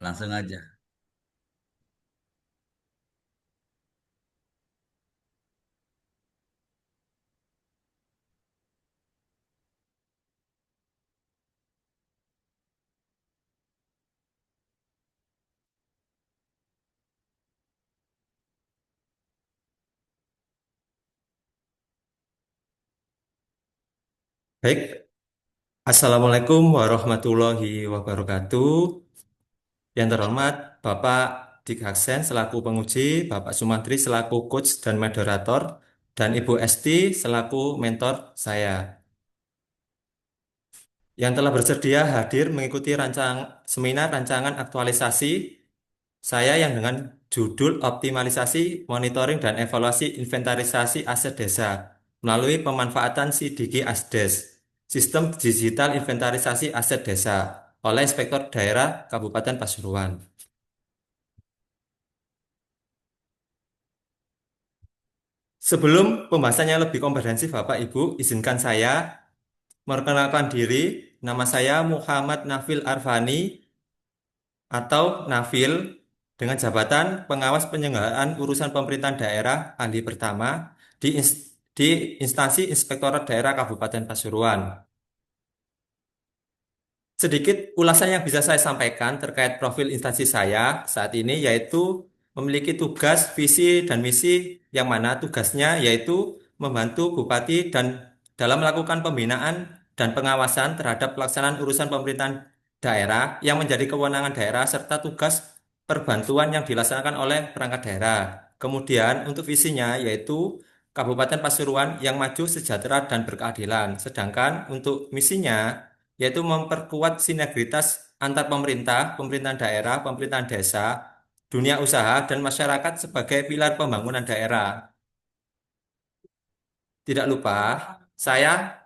Langsung aja. Baik, Assalamualaikum warahmatullahi wabarakatuh. Yang terhormat Bapak Dik Haksen selaku penguji, Bapak Sumantri selaku coach dan moderator, dan Ibu Esti selaku mentor saya. Yang telah bersedia hadir mengikuti seminar rancangan aktualisasi saya yang dengan judul Optimalisasi, Monitoring, dan Evaluasi Inventarisasi Aset Desa melalui pemanfaatan SIDIGI ASDES, Sistem Digital Inventarisasi Aset Desa oleh Inspektor Daerah Kabupaten Pasuruan. Sebelum pembahasannya lebih komprehensif, Bapak Ibu, izinkan saya memperkenalkan diri. Nama saya Muhammad Nafil Arfani atau Nafil dengan jabatan Pengawas Penyelenggaraan Urusan Pemerintahan Daerah Ahli Pertama di instansi Inspektorat Daerah Kabupaten Pasuruan. Sedikit ulasan yang bisa saya sampaikan terkait profil instansi saya saat ini yaitu memiliki tugas, visi, dan misi yang mana tugasnya yaitu membantu Bupati dan dalam melakukan pembinaan dan pengawasan terhadap pelaksanaan urusan pemerintahan daerah yang menjadi kewenangan daerah serta tugas perbantuan yang dilaksanakan oleh perangkat daerah. Kemudian untuk visinya yaitu Kabupaten Pasuruan yang maju, sejahtera, dan berkeadilan. Sedangkan untuk misinya yaitu memperkuat sinergitas antar pemerintah, pemerintahan daerah, pemerintahan desa, dunia usaha, dan masyarakat sebagai pilar pembangunan daerah. Tidak lupa, saya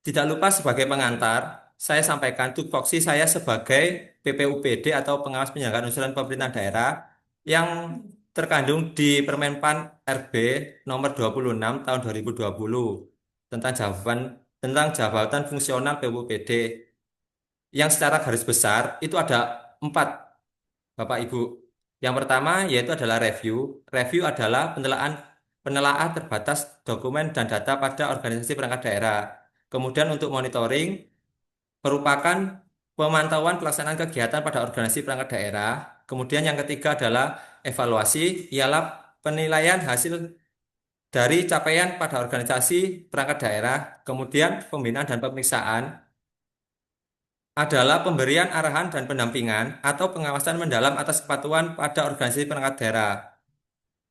tidak lupa sebagai pengantar, saya sampaikan tupoksi saya sebagai PPUPD atau Pengawas Penyelenggaraan Usulan Pemerintahan Daerah yang terkandung di Permenpan RB nomor 26 tahun 2020 tentang jabatan fungsional PPUPD yang secara garis besar itu ada empat, Bapak Ibu. Yang pertama yaitu adalah review. Review adalah penelaahan terbatas dokumen dan data pada organisasi perangkat daerah. Kemudian untuk monitoring merupakan pemantauan pelaksanaan kegiatan pada organisasi perangkat daerah. Kemudian yang ketiga adalah evaluasi, ialah penilaian hasil dari capaian pada organisasi perangkat daerah. Kemudian pembinaan dan pemeriksaan adalah pemberian arahan dan pendampingan atau pengawasan mendalam atas kepatuhan pada organisasi perangkat daerah.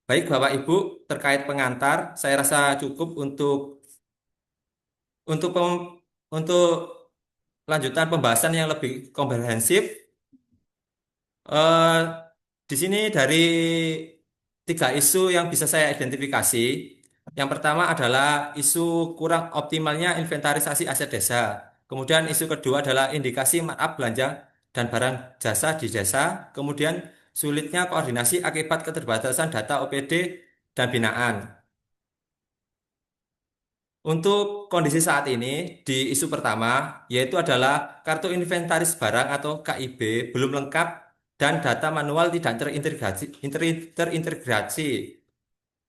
Baik Bapak Ibu, terkait pengantar, saya rasa cukup untuk untuk lanjutan pembahasan yang lebih komprehensif. eh, di sini dari tiga isu yang bisa saya identifikasi. Yang pertama adalah isu kurang optimalnya inventarisasi aset desa. Kemudian isu kedua adalah indikasi markup belanja dan barang jasa di desa. Kemudian sulitnya koordinasi akibat keterbatasan data OPD dan binaan. Untuk kondisi saat ini di isu pertama yaitu adalah kartu inventaris barang atau KIB belum lengkap dan data manual tidak terintegrasi.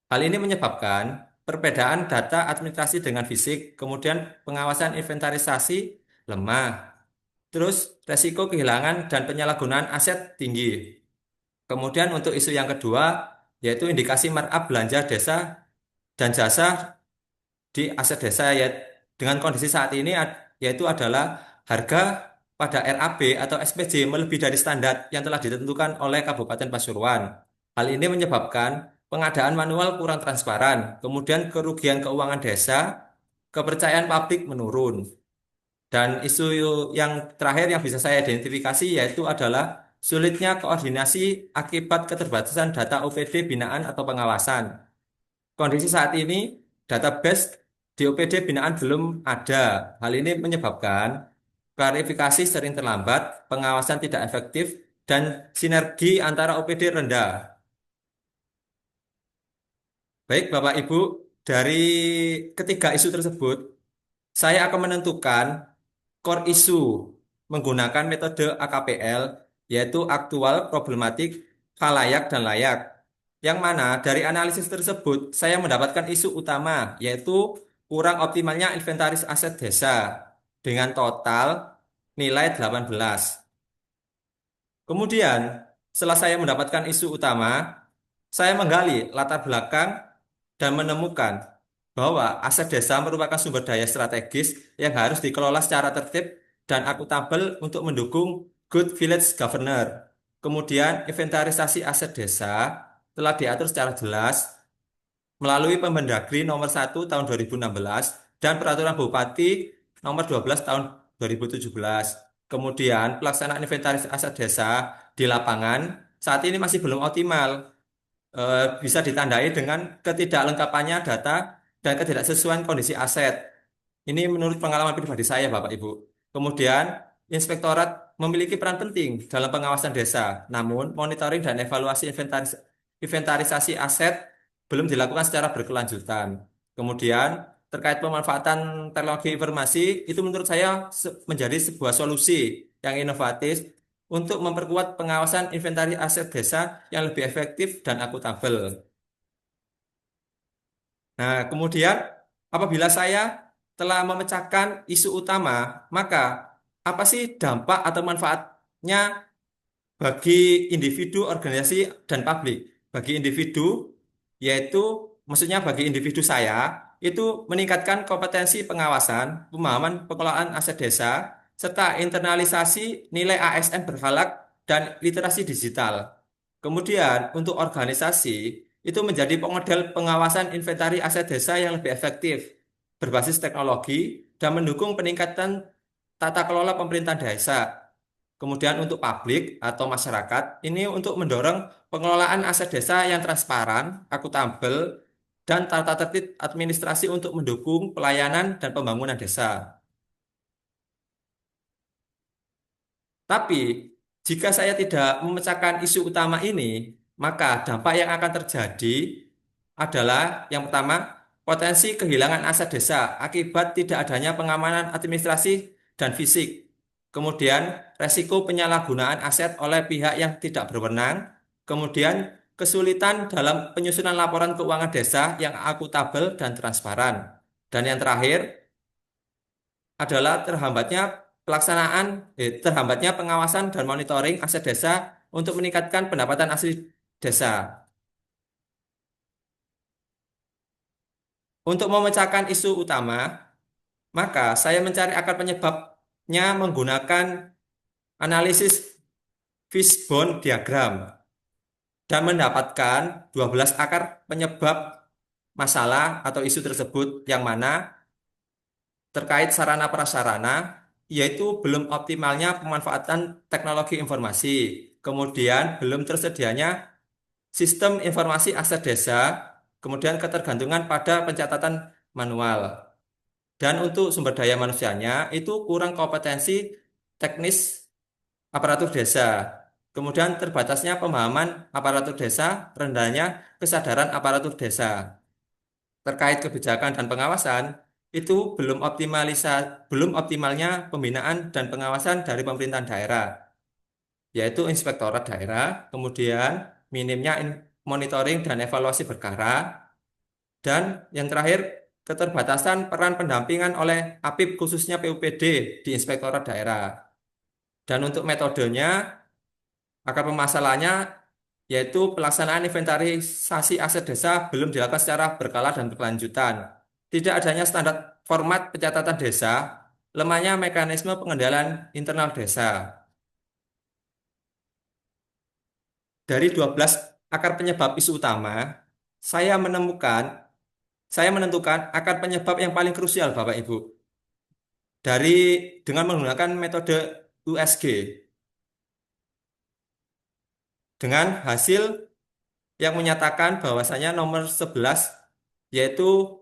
Hal ini menyebabkan perbedaan data administrasi dengan fisik, kemudian pengawasan inventarisasi lemah, terus resiko kehilangan dan penyalahgunaan aset tinggi. Kemudian untuk isu yang kedua yaitu indikasi markup belanja desa dan jasa di aset desa ya dengan kondisi saat ini yaitu adalah harga pada RAB atau SPJ melebihi dari standar yang telah ditentukan oleh Kabupaten Pasuruan. Hal ini menyebabkan pengadaan manual kurang transparan, kemudian kerugian keuangan desa, kepercayaan publik menurun. Dan isu yang terakhir yang bisa saya identifikasi yaitu adalah sulitnya koordinasi akibat keterbatasan data OPD binaan atau pengawasan. Kondisi saat ini database di OPD binaan belum ada. Hal ini menyebabkan klarifikasi sering terlambat, pengawasan tidak efektif, dan sinergi antara OPD rendah. Baik, Bapak Ibu, dari ketiga isu tersebut, saya akan menentukan core issue. menggunakan metode AKPL, yaitu aktual, problematik, khalayak, dan layak. Yang mana dari analisis tersebut saya mendapatkan isu utama, yaitu kurang optimalnya inventaris aset desa dengan total nilai 18. Kemudian, setelah saya mendapatkan isu utama, saya menggali latar belakang dan menemukan bahwa aset desa merupakan sumber daya strategis yang harus dikelola secara tertib dan akuntabel untuk mendukung good village governor. Kemudian, inventarisasi aset desa telah diatur secara jelas melalui Permendagri nomor 1 tahun 2016 dan Peraturan Bupati nomor 12 tahun 2017. Kemudian pelaksanaan inventaris aset desa di lapangan saat ini masih belum optimal. Bisa ditandai dengan ketidaklengkapannya data dan ketidaksesuaian kondisi aset. Ini menurut pengalaman pribadi saya, Bapak Ibu. Kemudian, Inspektorat memiliki peran penting dalam pengawasan desa, namun monitoring dan evaluasi inventarisasi aset belum dilakukan secara berkelanjutan. Kemudian, terkait pemanfaatan teknologi informasi, itu menurut saya menjadi sebuah solusi yang inovatif untuk memperkuat pengawasan inventaris aset desa yang lebih efektif dan akuntabel. Nah, kemudian apabila saya telah memecahkan isu utama, maka apa sih dampak atau manfaatnya bagi individu, organisasi, dan publik? Bagi individu, yaitu maksudnya bagi individu saya, itu meningkatkan kompetensi pengawasan, pemahaman pengelolaan aset desa, serta internalisasi nilai ASN berhalak dan literasi digital. Kemudian, untuk organisasi, itu menjadi pemodel pengawasan inventari aset desa yang lebih efektif, berbasis teknologi, dan mendukung peningkatan tata kelola pemerintahan desa. Kemudian untuk publik atau masyarakat, ini untuk mendorong pengelolaan aset desa yang transparan, akuntabel, dan tata tertib administrasi untuk mendukung pelayanan dan pembangunan desa. Tapi, jika saya tidak memecahkan isu utama ini, maka dampak yang akan terjadi adalah yang pertama, potensi kehilangan aset desa akibat tidak adanya pengamanan administrasi dan fisik. Kemudian, resiko penyalahgunaan aset oleh pihak yang tidak berwenang. Kemudian, kesulitan dalam penyusunan laporan keuangan desa yang akuntabel dan transparan. Dan yang terakhir, adalah terhambatnya pengawasan dan monitoring aset desa untuk meningkatkan pendapatan asli desa. Untuk memecahkan isu utama, maka saya mencari akar penyebabnya menggunakan analisis fishbone diagram dan mendapatkan 12 akar penyebab masalah atau isu tersebut yang mana terkait sarana prasarana, yaitu belum optimalnya pemanfaatan teknologi informasi, kemudian belum tersedianya sistem informasi aset desa, kemudian ketergantungan pada pencatatan manual. Dan untuk sumber daya manusianya itu kurang kompetensi teknis aparatur desa. Kemudian terbatasnya pemahaman aparatur desa, rendahnya kesadaran aparatur desa terkait kebijakan dan pengawasan itu belum optimalnya pembinaan dan pengawasan dari pemerintahan daerah, yaitu inspektorat daerah, kemudian minimnya monitoring dan evaluasi berkala, dan yang terakhir keterbatasan peran pendampingan oleh APIP khususnya PUPD di inspektorat daerah. Dan untuk metodenya, akar permasalahannya yaitu pelaksanaan inventarisasi aset desa belum dilakukan secara berkala dan berkelanjutan. Tidak adanya standar format pencatatan desa, lemahnya mekanisme pengendalian internal desa. Dari 12 akar penyebab isu utama, saya menemukan, saya menentukan akar penyebab yang paling krusial, Bapak Ibu, dari dengan menggunakan metode USG dengan hasil yang menyatakan bahwasanya nomor 11 yaitu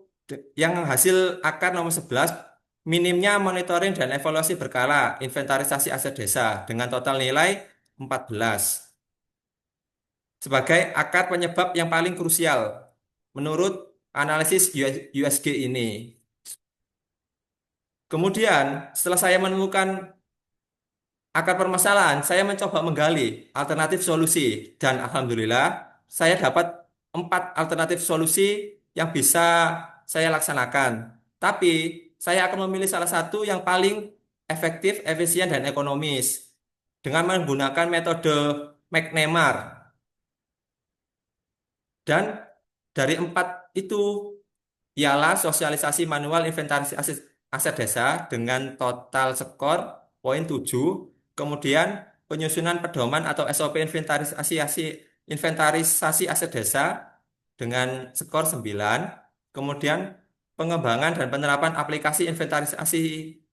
yang hasil akar nomor 11 minimnya monitoring dan evaluasi berkala inventarisasi aset desa dengan total nilai 14 sebagai akar penyebab yang paling krusial menurut analisis USG ini. Kemudian setelah saya menemukan akar permasalahan, saya mencoba menggali alternatif solusi dan alhamdulillah saya dapat 4 alternatif solusi yang bisa saya laksanakan. Tapi saya akan memilih salah satu yang paling efektif, efisien, dan ekonomis dengan menggunakan metode McNemar. Dan dari 4 itu ialah sosialisasi manual inventarisasi aset desa dengan total skor poin 7, kemudian penyusunan pedoman atau SOP inventarisasi aset desa dengan skor 9, kemudian pengembangan dan penerapan aplikasi inventarisasi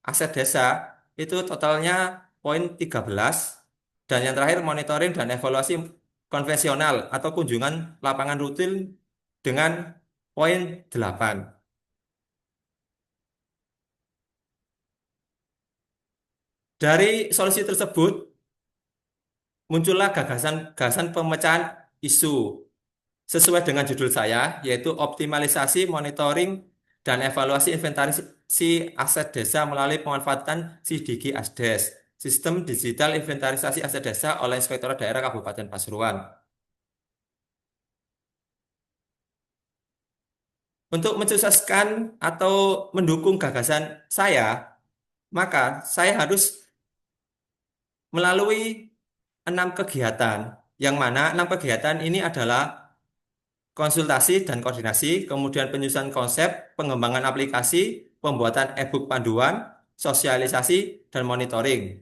aset desa itu totalnya poin 13, dan yang terakhir monitoring dan evaluasi konvensional atau kunjungan lapangan rutin dengan poin 8. Dari solusi tersebut muncullah gagasan pemecahan isu sesuai dengan judul saya, yaitu optimalisasi monitoring dan evaluasi inventarisasi aset desa melalui pemanfaatan SIDIGI ASDES, Sistem Digital Inventarisasi Aset Desa oleh Inspektorat Daerah Kabupaten Pasuruan. Untuk mensukseskan atau mendukung gagasan saya, maka saya harus melalui 6 kegiatan, yang mana 6 kegiatan ini adalah konsultasi dan koordinasi, kemudian penyusunan konsep, pengembangan aplikasi, pembuatan e-book panduan, sosialisasi, dan monitoring.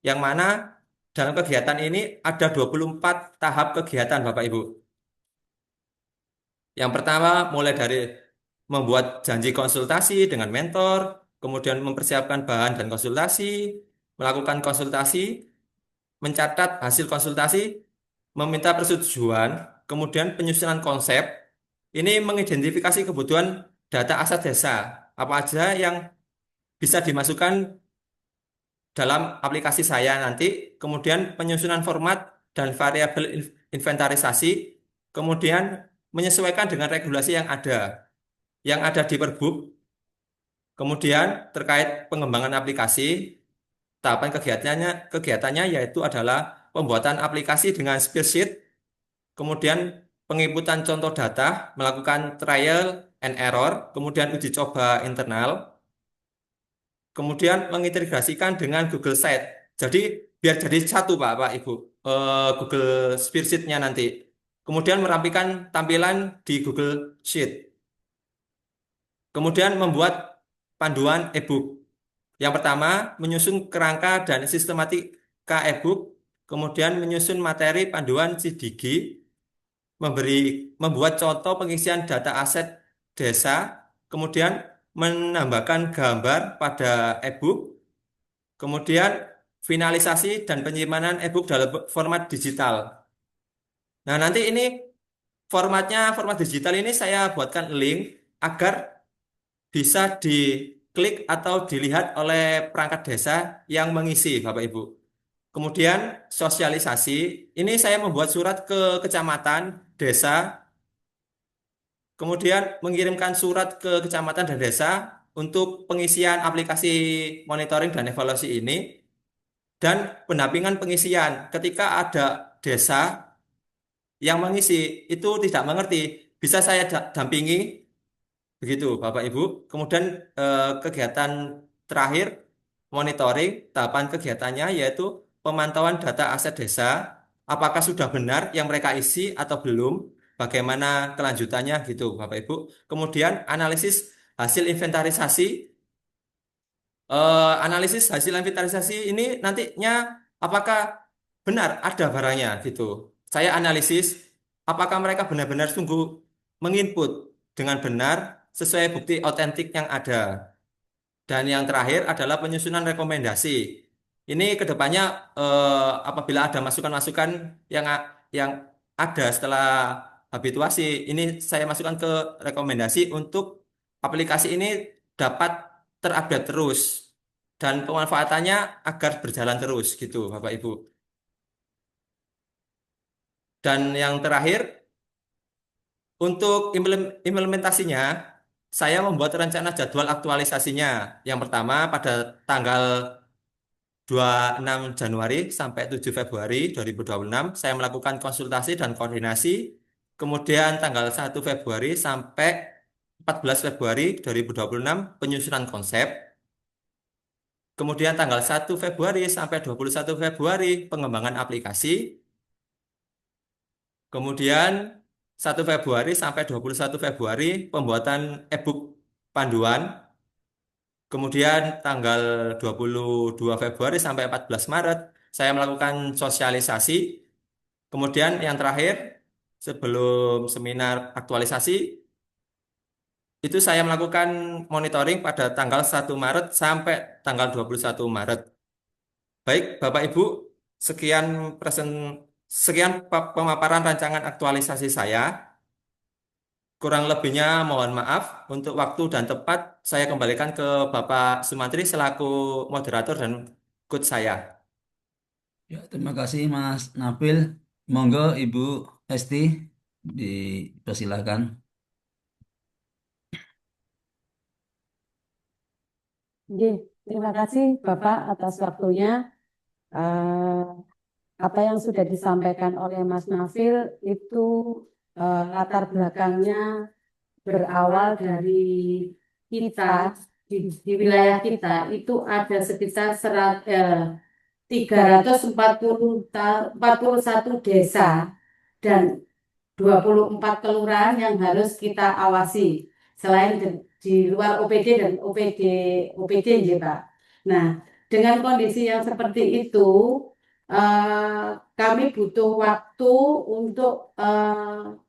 Yang mana dalam kegiatan ini ada 24 tahap kegiatan Bapak Ibu. Yang pertama mulai dari membuat janji konsultasi dengan mentor, kemudian mempersiapkan bahan dan konsultasi, melakukan konsultasi, mencatat hasil konsultasi, meminta persetujuan, kemudian penyusunan konsep, ini mengidentifikasi kebutuhan data aset desa, apa aja yang bisa dimasukkan dalam aplikasi saya nanti, kemudian penyusunan format dan variabel inventarisasi, kemudian menyesuaikan dengan regulasi yang ada di Perbuk, kemudian terkait pengembangan aplikasi, tahapan kegiatannya yaitu adalah pembuatan aplikasi dengan spreadsheet, kemudian penginputan contoh data, melakukan trial and error, kemudian uji coba internal, kemudian mengintegrasikan dengan Google Site. Jadi biar jadi satu Pak Ibu, Google Spreadsheet-nya nanti. Kemudian merapikan tampilan di Google Sheet. Kemudian membuat panduan e-book. Yang pertama, menyusun kerangka dan sistematika e-book, kemudian menyusun materi panduan SIDIGI, memberi membuat contoh pengisian data aset desa, kemudian menambahkan gambar pada e-book, kemudian finalisasi dan penyimpanan e-book dalam format digital. Nah, nanti ini format digital ini saya buatkan link agar bisa diklik atau dilihat oleh perangkat desa yang mengisi, Bapak Ibu. Kemudian sosialisasi, ini saya membuat surat ke kecamatan, desa, kemudian mengirimkan surat ke kecamatan dan desa untuk pengisian aplikasi monitoring dan evaluasi ini, dan pendampingan pengisian ketika ada desa yang mengisi itu tidak mengerti, bisa saya dampingi begitu Bapak Ibu. Kemudian kegiatan terakhir monitoring, tahapan kegiatannya yaitu pemantauan data aset desa, apakah sudah benar yang mereka isi atau belum, bagaimana kelanjutannya gitu Bapak Ibu. Kemudian hasil inventarisasi analisis hasil inventarisasi ini nantinya apakah benar ada barangnya gitu. Saya analisis apakah mereka benar-benar sungguh menginput dengan benar sesuai bukti otentik yang ada. Dan yang terakhir adalah penyusunan rekomendasi. Ini kedepannya apabila ada masukan-masukan yang ada setelah habituasi, ini saya masukkan ke rekomendasi untuk aplikasi ini dapat terupdate terus dan pemanfaatannya agar berjalan terus gitu, Bapak Ibu. Dan yang terakhir, untuk implementasinya, saya membuat rencana jadwal aktualisasinya. Yang pertama pada tanggal 26 Januari sampai 7 Februari 2026 saya melakukan konsultasi dan koordinasi. Kemudian tanggal 1 Februari sampai 14 Februari 2026 penyusunan konsep. Kemudian tanggal 1 Februari sampai 21 Februari pengembangan aplikasi. Kemudian 1 Februari sampai 21 Februari pembuatan e-book panduan. Kemudian tanggal 22 Februari sampai 14 Maret saya melakukan sosialisasi. Kemudian yang terakhir sebelum seminar aktualisasi itu saya melakukan monitoring pada tanggal 1 Maret sampai tanggal 21 Maret. Baik, Bapak Ibu, sekian presen sekian pemaparan rancangan aktualisasi saya. Kurang lebihnya mohon maaf. Untuk waktu dan tempat saya kembalikan ke Bapak Sumantri selaku moderator dan coach saya. Ya, terima kasih Mas Nabil. Monggo Ibu Esti dipersilakan. Oke, terima kasih Bapak atas waktunya. Eh, Apa yang sudah disampaikan oleh Mas Nafil itu latar belakangnya berawal dari kita di wilayah kita itu ada sekitar 341 desa dan 24 kelurahan yang harus kita awasi selain di luar OPD dan OPD ya Pak. Nah, dengan kondisi yang seperti itu kami butuh waktu untuk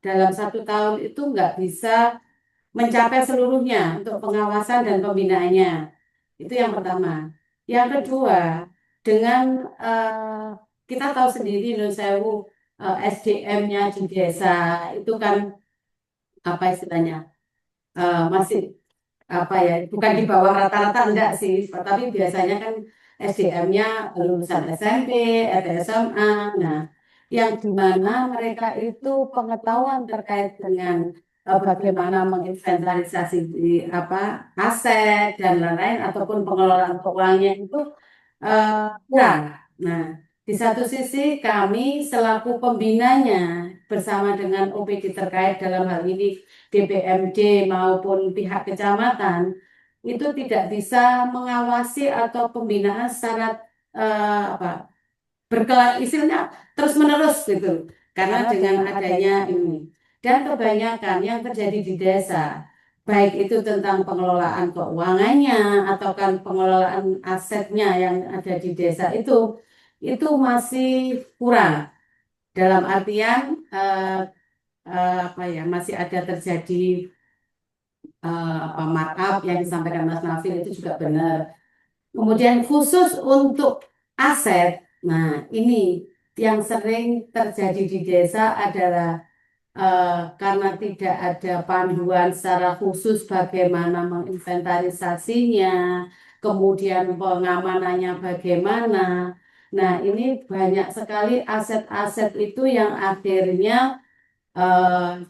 dalam 1 tahun itu nggak bisa mencapai seluruhnya untuk pengawasan dan pembinaannya. Itu yang pertama. Yang kedua, dengan kita tahu sendiri Nun Sewu SDM-nya di desa itu kan apa istilahnya masih apa ya bukan di bawah rata-rata enggak sih, tapi biasanya kan SDM-nya lulusan SMP atau SMA. Nah, yang dimana mereka itu pengetahuan terkait dengan bagaimana menginventarisasi apa aset dan lain-lain ataupun pengelolaan keuangannya itu kurang. Nah, di satu sisi kami selaku pembinanya bersama dengan OPD terkait dalam hal ini DPMD maupun pihak kecamatan itu tidak bisa mengawasi atau pembinaan secara apa istilahnya terus menerus gitu karena dengan adanya ini dan kebanyakan yang terjadi di desa baik itu tentang pengelolaan keuangannya atau kan pengelolaan asetnya yang ada di desa itu masih kurang dalam artian apa ya masih ada terjadi markup yang disampaikan Mas Nafil itu juga benar. Kemudian khusus untuk aset, nah ini yang sering terjadi di desa adalah karena tidak ada panduan secara khusus bagaimana menginventarisasinya, kemudian pengamanannya bagaimana. Nah, ini banyak sekali aset-aset itu yang akhirnya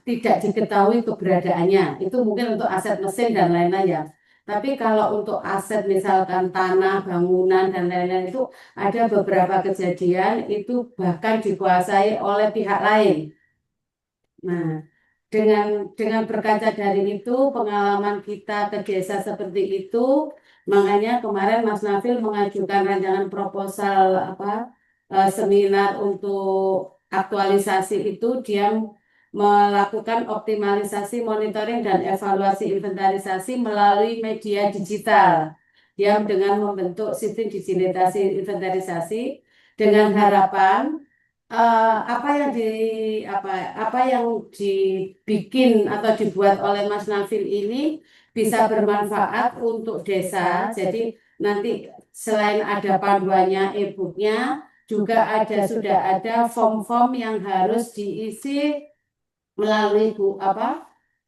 tidak diketahui keberadaannya. Itu mungkin untuk aset mesin dan lain-lain ya. Tapi kalau untuk aset misalkan tanah, bangunan dan lain-lain itu ada beberapa kejadian itu bahkan dikuasai oleh pihak lain. Nah, dengan berkaca dari itu, pengalaman kita ke desa seperti itu, makanya kemarin Mas Nafil mengajukan rancangan proposal seminar untuk aktualisasi itu dia melakukan optimalisasi monitoring dan evaluasi inventarisasi melalui media digital. Dia dengan membentuk sistem digitalisasi inventarisasi dengan harapan apa yang apa yang dibikin atau dibuat oleh Mas Nafil ini bisa bermanfaat untuk desa. Jadi nanti selain ada panduannya e-booknya, juga sudah ada form-form yang harus diisi melalui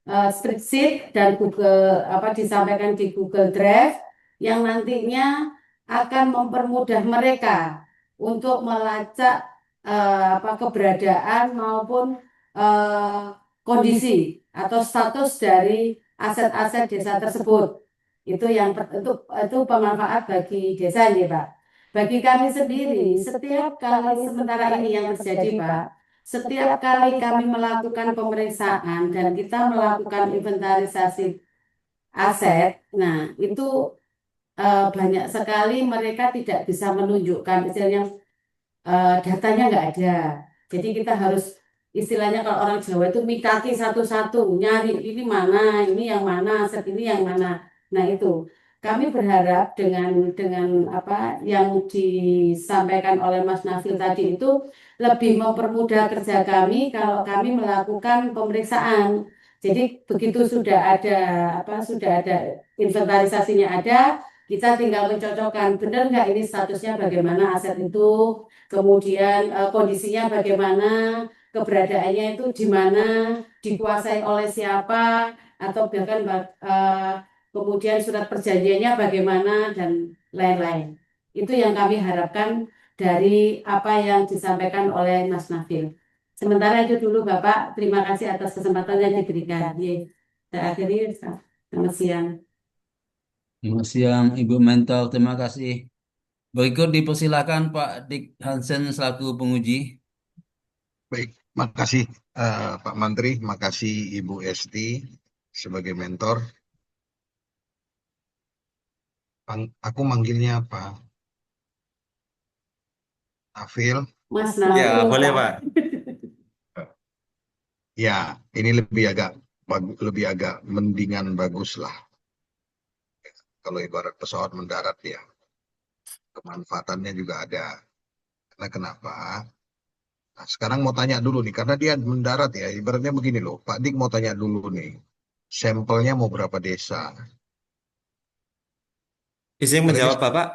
spreadsheet dan Google disampaikan di Google Drive yang nantinya akan mempermudah mereka untuk melacak keberadaan maupun eh, kondisi atau status dari aset-aset desa tersebut. Itu yang itu pemanfaat bagi desa ya Pak. Bagi kami sendiri, setiap kali sementara ini yang terjadi, Pak, setiap kali kami melakukan pemeriksaan dan kita melakukan inventarisasi aset, nah itu banyak sekali mereka tidak bisa menunjukkan istilahnya datanya nggak ada. Jadi kita harus istilahnya kalau orang Jawa itu mikati satu-satu, nyari ini mana, ini yang mana, aset ini yang mana. Nah itu kami berharap dengan apa yang disampaikan oleh Mas Nafil tadi itu lebih mempermudah kerja kami kalau kami melakukan pemeriksaan. Jadi begitu sudah ada sudah ada inventarisasinya ada, kita tinggal mencocokkan benar nggak ini statusnya bagaimana aset itu, kemudian kondisinya bagaimana, keberadaannya itu di mana, dikuasai oleh siapa, atau bahkan kemudian surat perjanjiannya bagaimana dan lain-lain. Itu yang kami harapkan dari apa yang disampaikan oleh Mas Nafil. Sementara itu dulu Bapak, terima kasih atas kesempatan yang diberikan. Saya akhiri, selamat siang. Selamat siang, Ibu Mentor. Terima kasih. Berikut dipersilakan Pak Dik Hansen selaku penguji. Baik, makasih Pak Menteri, makasih Ibu Esti sebagai mentor. Aku manggilnya Pak Afil. Mas Ya, Nafil, boleh Pak. Pak. Ya, ini lebih agak mendingan bagus lah. Kalau ibarat pesawat mendarat ya, kemanfaatannya juga ada. Karena kenapa? Nah, sekarang mau tanya dulu nih, karena dia mendarat ya, ibaratnya begini loh. Pak Dik mau tanya dulu nih, sampelnya mau berapa desa? Izin Ibaratnya, menjawab Bapak.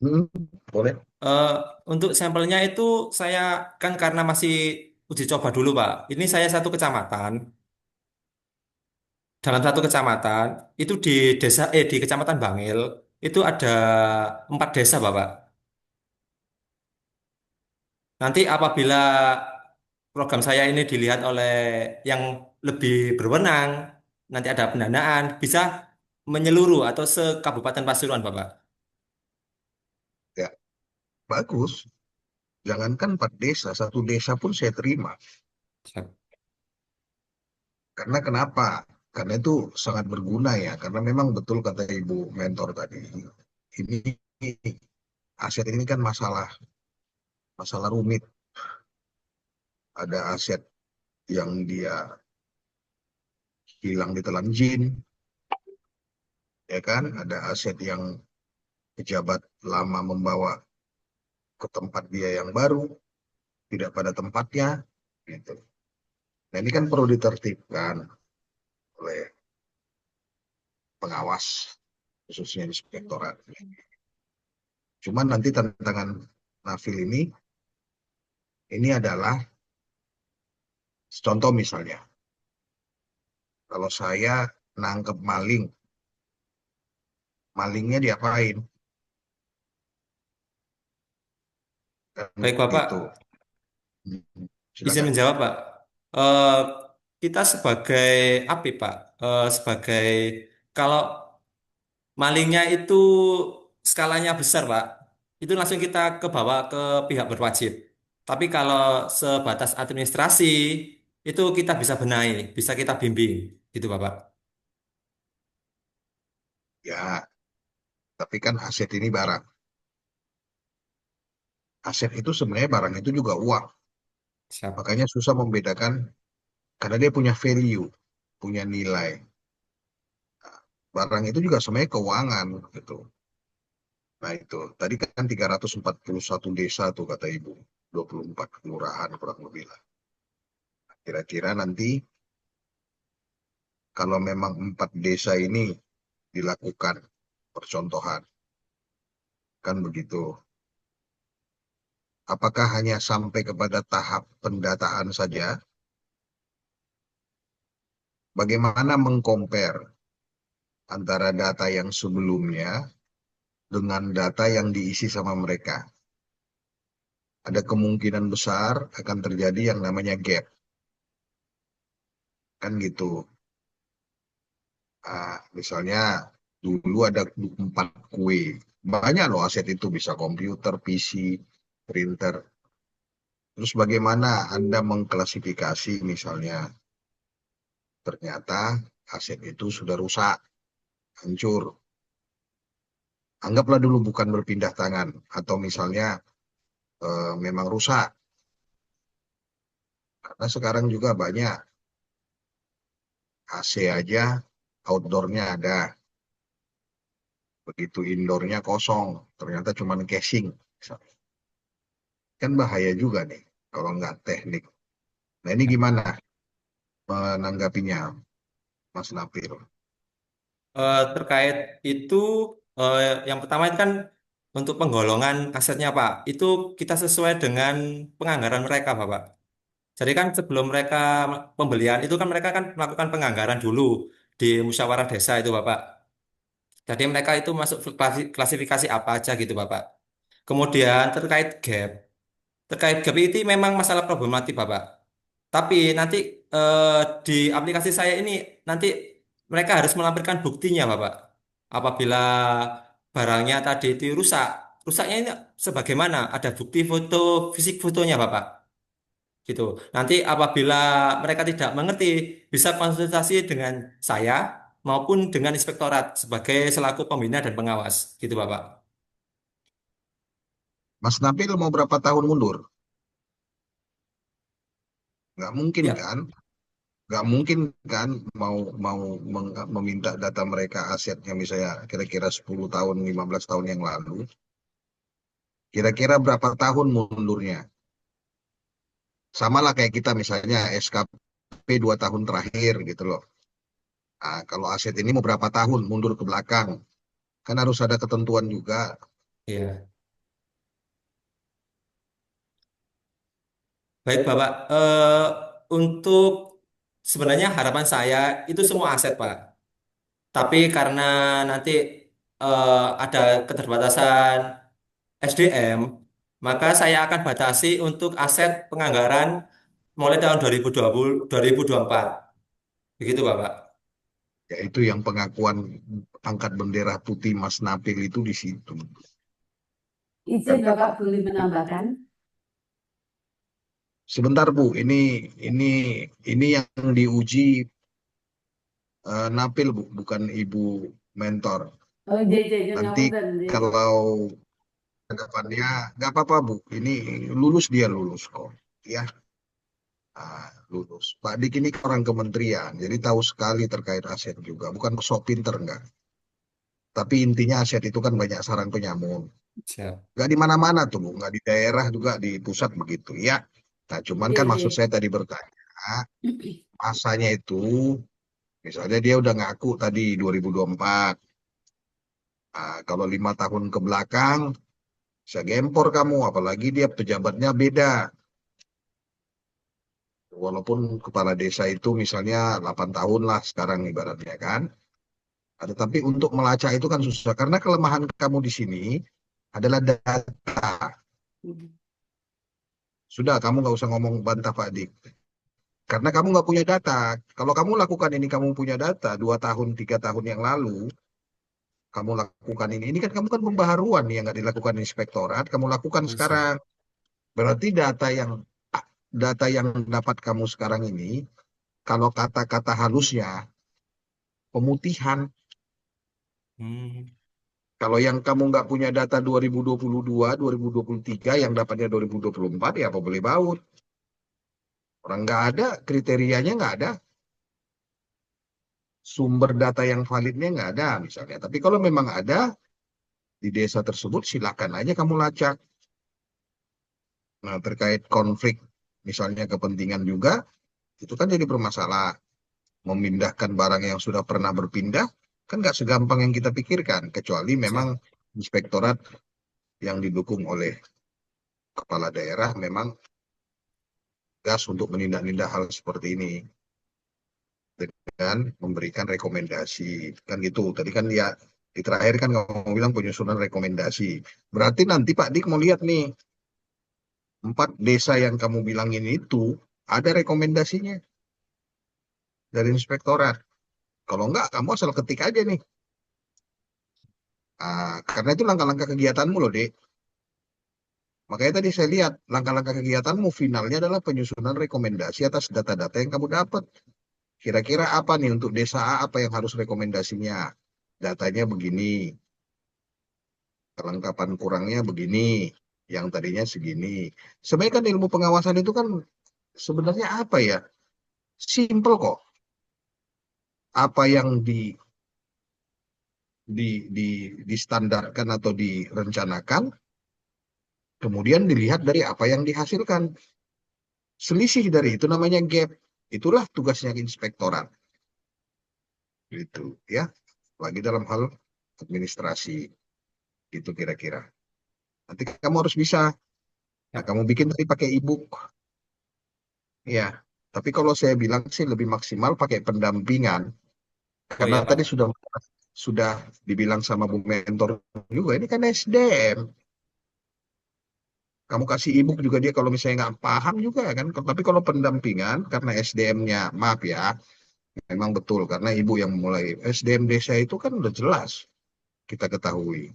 hmm, boleh? Eh, untuk sampelnya itu saya kan karena masih uji coba dulu Pak. Ini saya satu kecamatan. Dalam satu kecamatan itu di kecamatan Bangil itu ada 4 desa Bapak. Nanti apabila program saya ini dilihat oleh yang lebih berwenang, nanti ada pendanaan, bisa menyeluruh atau se-Kabupaten Pasuruan Bapak. Ya, bagus. Jangankan 4 desa, 1 desa pun saya terima. Siap. Karena kenapa? Karena itu sangat berguna ya. Karena memang betul kata Ibu Mentor tadi. Ini aset ini kan masalah rumit. Ada aset yang dia hilang ditelan jin, ya kan? Ada aset yang pejabat lama membawa ke tempat dia yang baru, tidak pada tempatnya, gitu. Nah ini kan perlu ditertibkan oleh pengawas, khususnya inspektorat. Cuman nanti tantangan Nafil ini adalah contoh misalnya, kalau saya nangkep maling, malingnya diapain? Kan Baik Bapak, gitu. izin Silakan. menjawab Pak. Eh, kita sebagai API Pak, sebagai kalau malingnya itu skalanya besar, Pak. Itu langsung kita ke bawah ke pihak berwajib. Tapi kalau sebatas administrasi, itu kita bisa benahi, bisa kita bimbing, gitu, Bapak. Ya, tapi kan aset ini barang. Aset itu sebenarnya barang itu juga uang. Siap. Makanya susah membedakan karena dia punya value, punya nilai. Barang itu juga sebenarnya keuangan gitu. Nah itu, tadi kan 341 desa tuh kata Ibu, 24 kelurahan kurang lebih lah. Kira-kira nanti kalau memang 4 desa ini dilakukan percontohan, kan begitu. Apakah hanya sampai kepada tahap pendataan saja? Bagaimana mengcompare antara data yang sebelumnya dengan data yang diisi sama mereka? Ada kemungkinan besar akan terjadi yang namanya gap. Kan gitu. Misalnya dulu ada 4 kue. Banyak loh aset itu, bisa komputer, PC, printer. Terus bagaimana Anda mengklasifikasi misalnya ternyata aset itu sudah rusak, hancur. Anggaplah dulu bukan berpindah tangan atau misalnya memang rusak. Karena sekarang juga banyak AC aja outdoornya ada, begitu indoornya kosong, ternyata cuma casing. Kan bahaya juga nih kalau nggak teknik. Nah ini gimana menanggapinya, Mas Napir? Terkait itu, eh, yang pertama itu kan untuk penggolongan asetnya Pak, itu kita sesuai dengan penganggaran mereka Bapak. Jadi kan sebelum mereka pembelian itu kan mereka kan melakukan penganggaran dulu di musyawarah desa itu Bapak. Jadi mereka itu masuk klasifikasi apa aja gitu Bapak. Kemudian terkait gap itu memang masalah problematik Bapak. Tapi nanti, eh, di aplikasi saya ini nanti mereka harus melampirkan buktinya Bapak. Apabila barangnya tadi itu rusak, rusaknya ini sebagaimana? Ada bukti foto, fisik fotonya Bapak. Gitu. Nanti apabila mereka tidak mengerti, bisa konsultasi dengan saya maupun dengan inspektorat sebagai selaku pembina dan pengawas. Gitu Bapak. Mas Napil mau berapa tahun mundur? Nggak mungkin Ya, kan? Nggak mungkin kan mau mau meminta data mereka asetnya misalnya kira-kira 10 tahun, 15 tahun yang lalu. Kira-kira berapa tahun mundurnya? Sama lah kayak kita misalnya SKP 2 tahun terakhir gitu loh. Nah, kalau aset ini mau berapa tahun mundur ke belakang? Kan harus ada ketentuan juga. iya. Baik Bapak. Untuk sebenarnya harapan saya itu semua aset Pak. Tapi karena nanti, ada keterbatasan SDM, maka saya akan batasi untuk aset penganggaran mulai tahun 2020, 2024. Begitu, Bapak. Yaitu yang pengakuan angkat bendera putih Mas Napil itu di situ. Izin Bapak boleh menambahkan? Sebentar Bu, ini ini yang diuji Napil Bu, bukan Ibu mentor. Oh, jadi Nanti ngapunten nggih. kalau tanggapannya nggak apa-apa Bu, ini lulus dia lulus kok, ya. Lulus. Pak Dik ini orang kementerian, jadi tahu sekali terkait aset juga. Bukan sok pinter enggak. Tapi intinya aset itu kan banyak sarang penyamun. Siap. Nggak di mana-mana tuh Bu, nggak di daerah juga di pusat begitu ya. Nah cuman Nggih, kan maksud nggih. saya tadi bertanya, masanya itu misalnya dia udah ngaku tadi 2024. Kalau 5 tahun ke belakang, bisa gempor kamu, apalagi dia pejabatnya beda. Walaupun kepala desa itu misalnya 8 tahun lah sekarang ibaratnya kan. Tetapi untuk melacak itu kan susah. Karena kelemahan kamu di sini adalah data. Sudah, kamu nggak usah ngomong bantah Pak Dik. Karena kamu nggak punya data. Kalau kamu lakukan ini, kamu punya data 2 tahun, 3 tahun yang lalu, kamu lakukan ini kan kamu kan pembaharuan yang nggak dilakukan inspektorat, kamu lakukan Oh, siap. sekarang. Berarti data yang dapat kamu sekarang ini, kalau kata-kata halusnya, pemutihan. Hmm. Kalau yang kamu nggak punya data 2022, 2023, yang dapatnya 2024, ya apa boleh baut. Orang nggak ada, kriterianya nggak ada, sumber data yang validnya nggak ada misalnya. Tapi kalau memang ada, di desa tersebut silakan aja kamu lacak. Nah, terkait konflik, misalnya kepentingan juga, itu kan jadi bermasalah. Memindahkan barang yang sudah pernah berpindah, kan nggak segampang yang kita pikirkan, kecuali memang Siap. inspektorat yang didukung oleh kepala daerah memang gas untuk menindak-nindak hal seperti ini dengan memberikan rekomendasi. Kan gitu. Tadi kan dia di terakhir kan kamu bilang penyusunan rekomendasi. Berarti nanti Pak Dik mau lihat nih, 4 desa yang kamu bilangin itu ada rekomendasinya dari inspektorat. Kalau enggak, kamu asal ketik aja nih. Karena itu langkah-langkah kegiatanmu loh, Dek. Makanya tadi saya lihat langkah-langkah kegiatanmu finalnya adalah penyusunan rekomendasi atas data-data yang kamu dapat. Kira-kira apa nih untuk desa A, apa yang harus rekomendasinya? Datanya begini, kelengkapan kurangnya begini, yang tadinya segini. Sebenarnya kan ilmu pengawasan itu kan sebenarnya apa ya? Simple kok. Apa yang distandarkan atau direncanakan, kemudian dilihat dari apa yang dihasilkan. Selisih dari itu namanya gap. Itulah tugasnya inspektorat. Gitu ya. Lagi dalam hal administrasi. Gitu kira-kira. Nanti kamu harus bisa. Nah, Ya. kamu bikin tadi pakai e-book. Ya. Tapi kalau saya bilang sih lebih maksimal pakai pendampingan. Oh Karena iya tadi Pak. sudah dibilang sama Bu Mentor juga, ini kan SDM. Kamu kasih e-book juga dia kalau misalnya nggak paham juga kan. Tapi kalau pendampingan, karena SDM-nya, maaf ya, memang betul. Karena ibu yang memulai SDM desa itu kan udah jelas kita ketahui.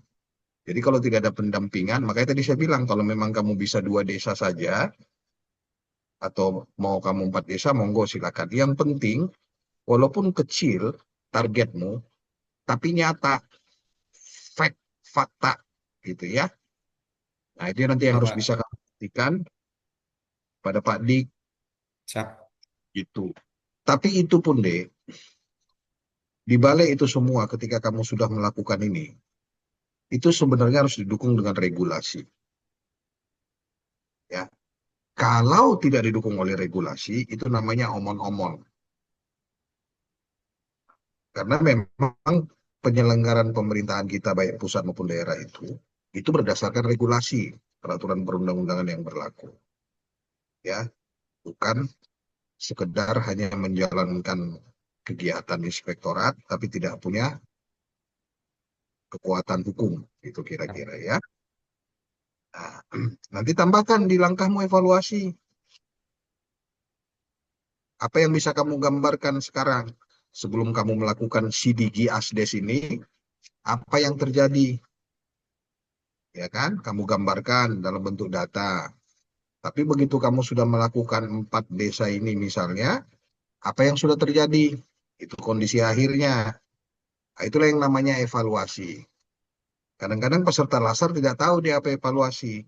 Jadi kalau tidak ada pendampingan, makanya tadi saya bilang kalau memang kamu bisa 2 desa saja, atau mau kamu 4 desa, monggo silakan. Yang penting, walaupun kecil targetmu, tapi nyata, fact, fakta, gitu ya. Nah, itu nanti yang Ya harus bisa Pak. kamu buktikan pada Pak Dik, Siap. gitu. Tapi itu pun deh, di balik itu semua ketika kamu sudah melakukan ini, itu sebenarnya harus didukung dengan regulasi. Ya, kalau tidak didukung oleh regulasi, itu namanya omon-omon. Karena memang penyelenggaraan pemerintahan kita baik pusat maupun daerah itu berdasarkan regulasi peraturan perundang-undangan yang berlaku. Ya, bukan sekedar hanya menjalankan kegiatan inspektorat tapi tidak punya kekuatan hukum, itu kira-kira ya. Nah, nanti tambahkan di langkahmu evaluasi. Apa yang bisa kamu gambarkan sekarang sebelum kamu melakukan CDG ASDES ini, apa yang terjadi? Ya kan? Kamu gambarkan dalam bentuk data. Tapi begitu kamu sudah melakukan 4 desa ini misalnya, apa yang sudah terjadi? Itu kondisi akhirnya. Nah, itulah yang namanya evaluasi. Kadang-kadang peserta lasar tidak tahu dia apa evaluasi.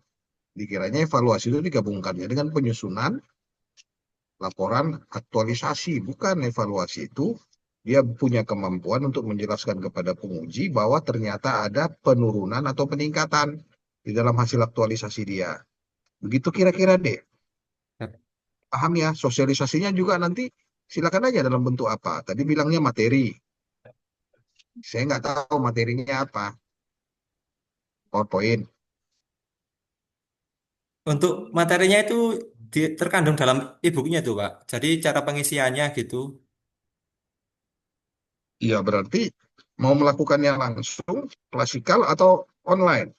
Dikiranya evaluasi itu digabungkannya dengan penyusunan laporan aktualisasi. Bukan, evaluasi itu dia punya kemampuan untuk menjelaskan kepada penguji bahwa ternyata ada penurunan atau peningkatan di dalam hasil aktualisasi dia. Begitu kira-kira deh. Siap. Paham ya? Sosialisasinya juga nanti silakan aja dalam bentuk apa. Tadi bilangnya materi. Saya nggak tahu materinya apa. PowerPoint. Untuk materinya itu terkandung dalam e-booknya tuh Pak. Jadi cara pengisiannya gitu. Iya, berarti mau melakukannya langsung, klasikal atau online.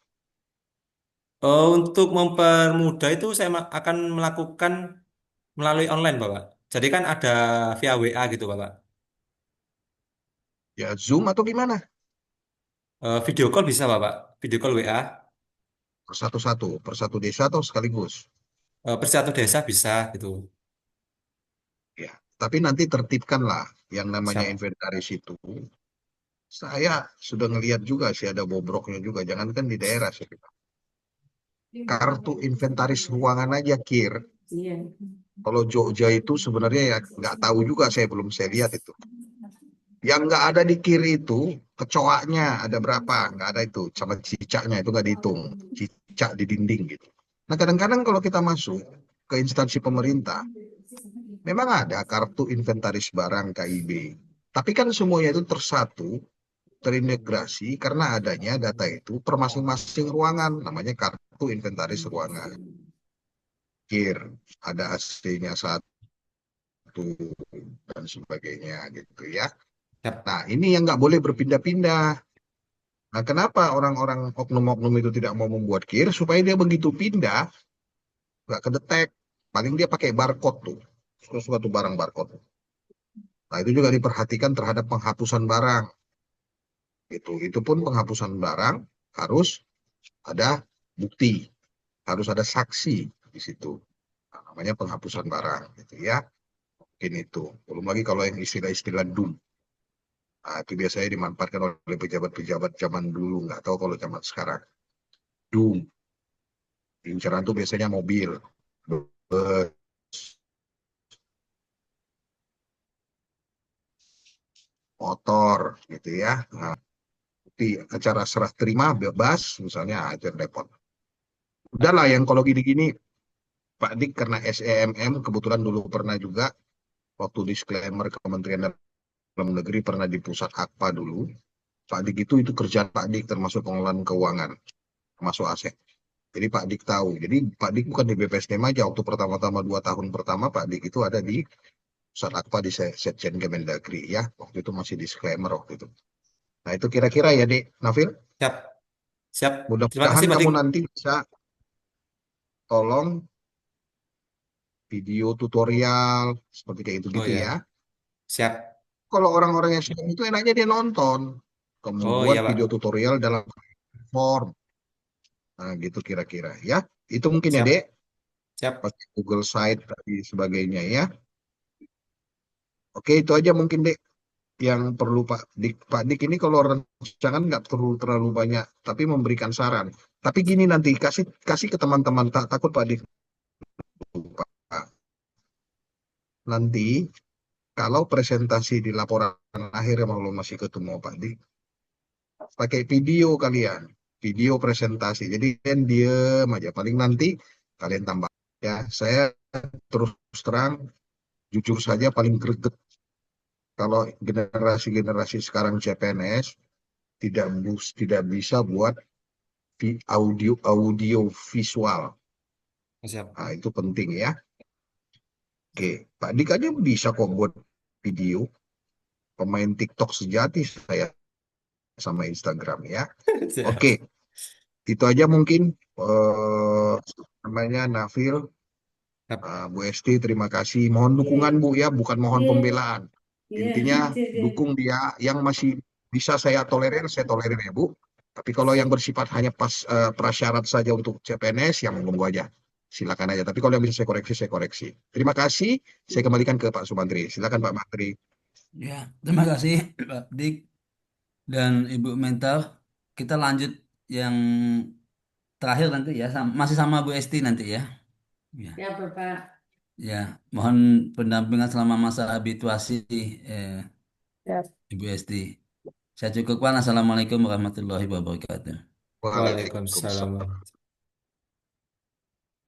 Untuk mempermudah itu saya akan melakukan melalui online Bapak. Jadi kan ada via WA gitu Bapak. Ya, Zoom atau gimana? Video call bisa Bapak. Video call WA. Persatu-satu, persatu desa atau sekaligus. Persatu desa bisa gitu. Ya, tapi nanti tertibkanlah yang namanya Siap. inventaris itu. Saya sudah ngelihat juga sih ada bobroknya juga. Jangankan di daerah sih. Kartu inventaris ruangan aja kir. Iya. Kalau Jogja itu sebenarnya ya nggak tahu juga, saya belum saya lihat itu. Yang nggak ada di kir itu kecoaknya ada berapa? Nggak ada itu. Sama cicaknya itu nggak dihitung. Cicak di dinding gitu. Nah, kadang-kadang kalau kita masuk ke instansi pemerintah, memang ada kartu inventaris barang KIB. Tapi kan semuanya itu tersatu, terintegrasi karena adanya data itu per masing-masing ruangan, namanya kartu inventaris ruangan. Kir, ada AC-nya satu dan sebagainya gitu ya. Siap. Nah, ini yang nggak boleh berpindah-pindah. Nah, kenapa orang-orang oknum-oknum itu tidak mau membuat kir? Supaya dia begitu pindah, nggak kedetek. Paling dia pakai barcode tuh. Suatu barang barcode. Nah, itu juga diperhatikan terhadap penghapusan barang. Itu pun penghapusan barang harus ada bukti, harus ada saksi di situ. Nah, namanya penghapusan barang gitu ya. Mungkin itu. Belum lagi kalau yang istilah-istilah DUM. Nah, itu biasanya dimanfaatkan oleh pejabat-pejabat zaman dulu, nggak tahu kalau zaman sekarang. DUM, inceran tuh biasanya mobil, bus, motor, gitu ya. Nah, di acara serah terima bebas, misalnya aja repot. Udahlah yang kalau gini-gini, Pak Dik karena SEMM, kebetulan dulu pernah juga, waktu disclaimer Kementerian Dalam Negeri pernah di pusat AKPA dulu. Pak Dik itu kerjaan Pak Dik termasuk pengelolaan keuangan, termasuk aset. Jadi Pak Dik tahu. Jadi Pak Dik bukan di BPSDM aja. Waktu pertama-tama 2 tahun pertama Pak Dik itu ada di pusat AKPA di Setjen Kemendagri ya. Waktu itu masih disclaimer waktu itu. Nah itu kira-kira ya Dik, Nafil. Siap, siap. Terima Mudah-mudahan kasih, Pak kamu Dik. nanti bisa tolong video tutorial seperti kayak Oh gitu-gitu ya. ya, siap. Kalau orang-orang yang sedang itu enaknya dia nonton. Kamu Oh buat iya, video Pak. tutorial dalam form. Nah, gitu kira-kira ya. Itu mungkin ya, Dek. Siap, siap. Pakai Google Site dan sebagainya ya. Oke, itu aja mungkin, Dek, yang perlu Pak Dik. Pak Dik ini kalau rancangan nggak perlu terlalu banyak, tapi memberikan saran. Tapi gini nanti, kasih kasih ke teman-teman. Tak takut Pak Dik lupa. Nanti, kalau presentasi di laporan akhir yang kalau masih ketemu Pak Dik, pakai video kalian, video presentasi. Jadi kalian diem aja. Paling nanti kalian tambah. Ya, saya terus terang, jujur saja paling greget kalau generasi-generasi sekarang CPNS tidak bisa buat audio audio visual. Siap. Nah, itu penting ya. Oke, Pak Dik aja bisa kok buat video. Pemain TikTok sejati saya sama Instagram ya. Siap. Oke, itu aja mungkin namanya Nafil. Siap. Bu Esti, terima kasih. Mohon dukungan Iya, Bu ya, bukan mohon iya, pembelaan. iya, Intinya iya. dukung dia yang masih bisa saya tolerir ya Bu. Tapi kalau yang bersifat hanya prasyarat saja untuk CPNS, ya monggo aja. Silakan aja. Tapi kalau yang bisa saya koreksi, saya koreksi. Terima kasih. Saya kembalikan ke Pak Sumantri. Silakan Pak Mantri. Ya, terima kasih Pak Dik dan Ibu Mental. Kita lanjut yang terakhir nanti ya, masih sama Bu Esti nanti ya. Ya, Ya, Bapak. ya, mohon pendampingan selama masa habituasi eh, Ya. Ibu Esti. Saya cukupkan. Assalamualaikum warahmatullahi wabarakatuh. Waalaikumsalam. Waalaikumsalam.